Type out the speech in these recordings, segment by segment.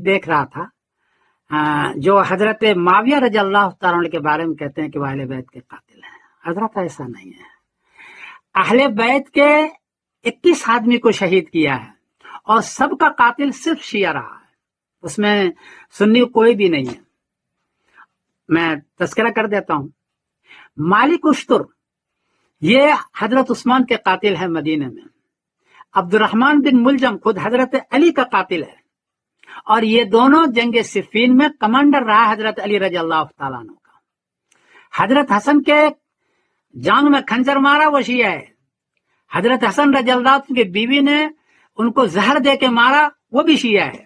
دیکھ رہا تھا جو حضرت معاویہ رضی اللہ تعالیٰ عنہ کے بارے میں کہتے ہیں کہ وہ اہل بیت کے قاتل ہیں. حضرت ایسا نہیں ہے. اہل بیت کے 21 آدمی کو شہید کیا ہے اور سب کا قاتل صرف شیعہ رہا ہے. اس میں سنی کوئی بھی نہیں ہے. میں تذکرہ کر دیتا ہوں. مالک اشتر یہ حضرت عثمان کے قاتل ہے مدینہ میں. عبد الرحمن بن ملجم خود حضرت علی کا قاتل ہے اور یہ دونوں جنگ صفین میں کمانڈر رہا حضرت علی رضی اللہ تعالیٰ عنہ کا. حضرت حسن کے جانگ میں خنجر مارا وہ شیعہ ہے. حضرت حسن رضی اللہ عنہ کی بیوی نے ان کو زہر دے کے مارا وہ بھی شیعہ ہے.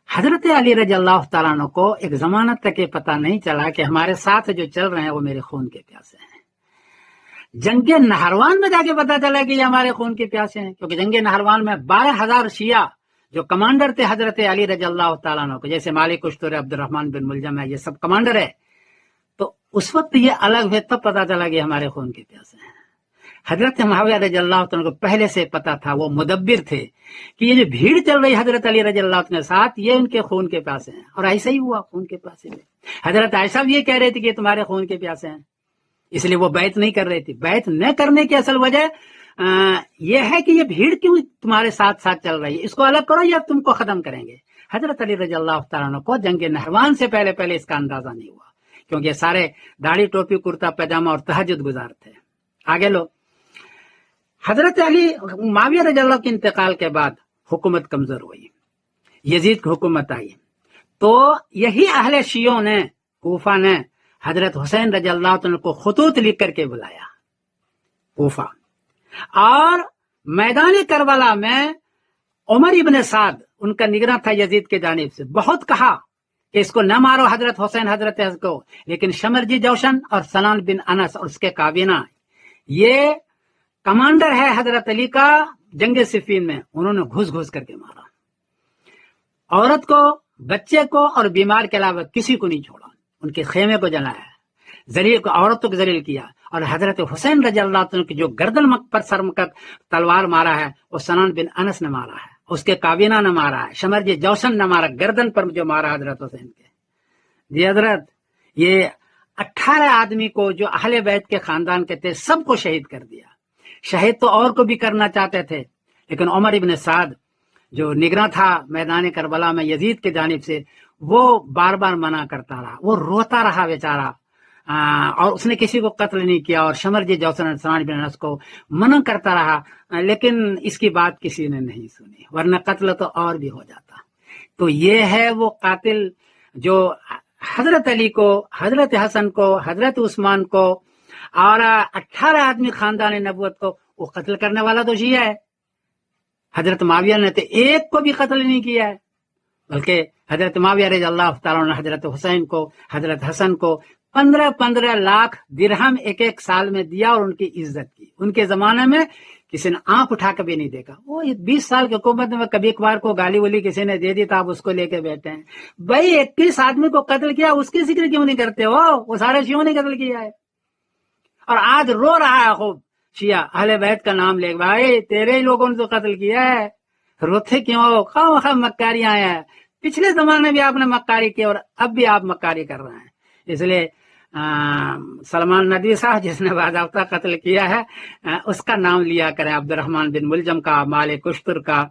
حضرت علی رضی اللہ تعالیٰ عنہ کو ایک ضمانت تک یہ پتہ نہیں چلا کہ ہمارے ساتھ جو چل رہے ہیں وہ میرے خون کے پیاسے ہیں. جنگ نہروان میں جا کے پتا چلا کہ یہ ہمارے خون کے پیاسے ہیں، کیونکہ جنگ نہروان میں 12,000 شیعہ جو کمانڈر تھے حضرت علی رضی اللہ تعالیٰ عنہ کو، جیسے مالک اشتر، عبد الرحمن بن ملجم ہے، یہ سب کمانڈر ہے. تو اس وقت یہ الگ ہوئے تب پتا چلا کہ ہمارے خون کے پیاسے ہیں. حضرت معاویہ رضی اللہ عنہ کو پہلے سے پتا تھا، وہ مدبر تھے کہ یہ جو بھیڑ چل رہی حضرت علی رضی اللہ عنہ کے ساتھ یہ ان کے خون کے پیاسے ہیں، اور ایسا ہی ہوا. خون کے پیاسے میں حضرت عائشہ بھی یہ کہہ رہی تھی کہ یہ تمہارے خون کے پیاسے ہیں، اس لیے وہ بیعت نہیں کر رہی تھی. بیعت نہ کرنے کی اصل وجہ یہ ہے کہ یہ بھیڑ کیوں تمہارے ساتھ ساتھ چل رہی ہے، اس کو الگ کرو یا تم کو ختم کریں گے. حضرت علی رضی اللہ تعالیٰ عنہ کو جنگ نہروان سے پہلے اس کا اندازہ نہیں ہوا، کیونکہ یہ سارے داڑھی ٹوپی کرتا پیجامہ اور تہجد گزار تھے. آگے لو. حضرت علی معاویہ رضی اللہ کے انتقال کے بعد حکومت کمزور ہوئی، یزید کی حکومت آئی، تو یہی اہل شیعوں نے کوفہ نے حضرت حسین رضی اللہ عنہ کو خطوط لکھ کر کے بلایا کوفہ، اور میدان کربلا میں عمر ابن سعد ان کا نگراں تھا یزید کی جانب سے، بہت کہا کہ اس کو نہ مارو حضرت حسین حضرت حسن کو، لیکن شمرجی جوشن اور سنان بن انس اور اس کے کابینہ، یہ کمانڈر ہے حضرت علی کا جنگ صفین میں، انہوں نے گھس کر کے مارا. عورت کو، بچے کو اور بیمار کے علاوہ کسی کو نہیں چھوڑا، ان کے خیمے کو جلایا، ذلیل کو، عورتوں کو ذلیل کیا. اور حضرت حسین رضی اللہ عنہ کی جو گردن پر سر تلوار مارا ہے وہ سنان بن انس نے مارا ہے، اس کے کابینہ نے مارا ہے، شمرجی جوشن نے مارا، گردن پر جو مارا حضرت حسین کے. جی حضرت، یہ 18 آدمی کو جو اہل بیت کے خاندان کے تھے سب کو شہید کر دیا. شہید تو اور کو بھی کرنا چاہتے تھے، لیکن عمر ابن سعد جو نگراں تھا میدان کربلا میں یزید کی جانب سے، وہ بار بار منع کرتا رہا، وہ روتا رہا بیچارہ، اور اس نے کسی کو قتل نہیں کیا، اور شمرجی جوشن سنان بن انس کو منع کرتا رہا، لیکن اس کی بات کسی نے نہیں سنی، ورنہ قتل تو اور بھی ہو جاتا. تو یہ ہے وہ قاتل جو حضرت علی کو، حضرت حسن کو، حضرت عثمان کو اور 18 آدمی خاندان نبوت کو وہ قتل کرنے والا تو شیعہ ہے. حضرت معاویہ نے تو ایک کو بھی قتل نہیں کیا ہے، بلکہ حضرت معاویہ رضی اللہ تعالیٰ نے حضرت حسین کو، حضرت حسن کو 15 لاکھ درہم ایک سال میں دیا اور ان کی عزت کی. ان کے زمانے میں کسی نے آنکھ اٹھا کے بھی نہیں دیکھا. وہ 20 سال کی حکومت میں کبھی کبھار کو گالی ولی کسی نے دے دی تو آپ اس کو لے کے بیٹھے ہیں. بھائی 21 آدمی کو قتل کیا، اس کی ذکر کیوں نہیں کرتے ہو؟ وہ سارے شیعوں نے قتل کیا ہے. اور آج رو رہا ہے خوب شیعہ اہل بیت کا نام لے، بھائی تیرے ہی لوگوں نے تو قتل کیا ہے، روتے کیوں؟ خواہ مکاریاں ہیں. پچھلے زمانے بھی آپ نے مکاری کی اور اب بھی آپ مکاری کر رہے ہیں. اس لیے سلمان ندوی صاحب جس نے باضابطہ قتل کیا ہے اس کا نام لیا کریں، عبد الرحمن بن ملجم کا، مالک اشتر کا،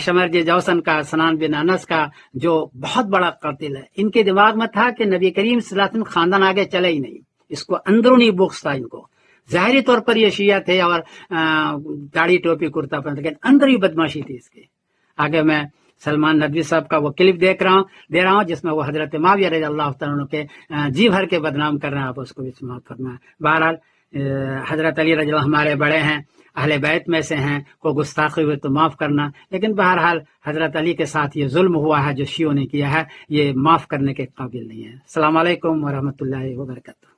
شمرجی جوشن کا، سنان بن انس کا، جو بہت بڑا قاتل ہے. ان کے دماغ میں تھا کہ نبی کریم صلی اللہ علیہ وسلم خاندان آگے چلے ہی نہیں، اس کو اندرونی بغض تھا. ان کو ظاہری طور پر یہ شیعہ تھے اور داڑھی ٹوپی کرتا پہنتے، لیکن اندر ہی بدماشی تھی اس کے. آگے میں سلمان ندوی صاحب کا وہ کلپ دے رہا ہوں جس میں وہ حضرت معاویہ رضی اللہ تعالیٰ عنہ کے جی بھر کے بدنام کر رہے ہیں، آپ اس کو بھی سماعت فرمائیں. بہرحال حضرت علی رضی اللہ ہمارے بڑے ہیں، اہل بیت میں سے ہیں، کو گستاخی ہوئے تو معاف کرنا، لیکن بہرحال حضرت علی کے ساتھ یہ ظلم ہوا ہے جو شیعوں نے کیا ہے، یہ معاف کرنے کے قابل نہیں ہے. السلام علیکم ورحمۃ اللہ وبرکاتہ.